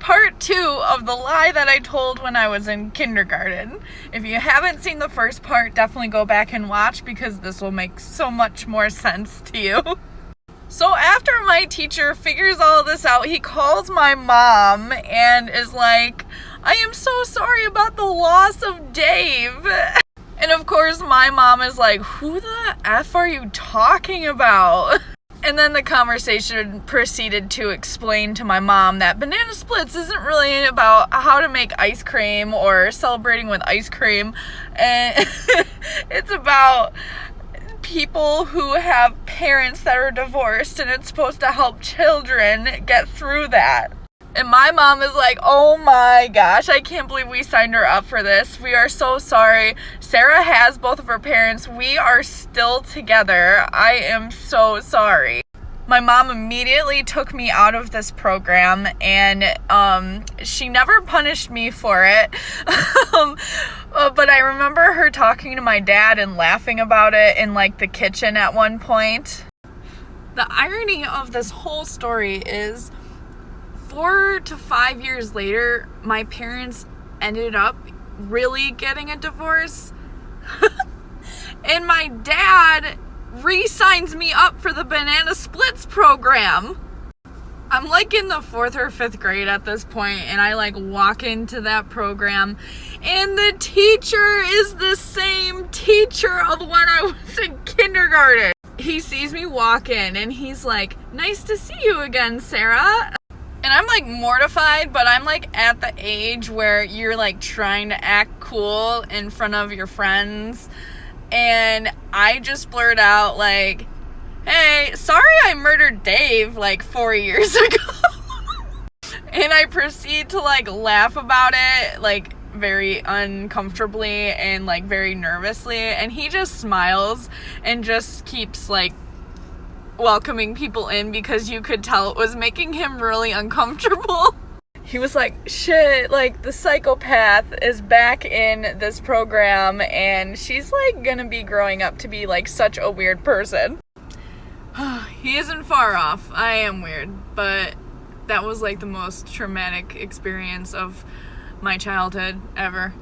part 2 of the lie that I told when I was in kindergarten. If you haven't seen the first part, definitely go back and watch because this will make so much more sense to you. So after my teacher figures all this out, he calls my mom and is like, I am so sorry about the loss of Dave. And of course my mom is like, who the F are you talking about? And then the conversation proceeded to explain to my mom that Banana Splits isn't really about how to make ice cream or celebrating with ice cream. And it's about people who have parents that are divorced, and it's supposed to help children get through that. And my mom is like, oh my gosh, I can't believe we signed her up for this. We are so sorry. Sarah has both of her parents. We are still together. I am so sorry. My mom immediately took me out of this program, and she never punished me for it. But I remember her talking to my dad and laughing about it in like the kitchen at one point. The irony of this whole story is 4 to 5 years later, my parents ended up really getting a divorce. And my dad re-signs me up for the Banana Splits program. I'm like in the 4th or 5th grade at this point, and I like walk into that program, and the teacher is the same teacher of when I was in kindergarten. He sees me walk in, and he's like, nice to see you again, Sarah. And I'm like mortified, but I'm like at the age where you're like trying to act cool in front of your friends. And I just blurt out like, hey, sorry I murdered Dave like 4 years ago. And I proceed to like laugh about it like very uncomfortably and like very nervously. And he just smiles and just keeps like welcoming people in because you could tell it was making him really uncomfortable. He was like, shit, like the psychopath is back in this program and she's like gonna be growing up to be like such a weird person. He isn't far off. I am weird, but that was like the most traumatic experience of my childhood ever.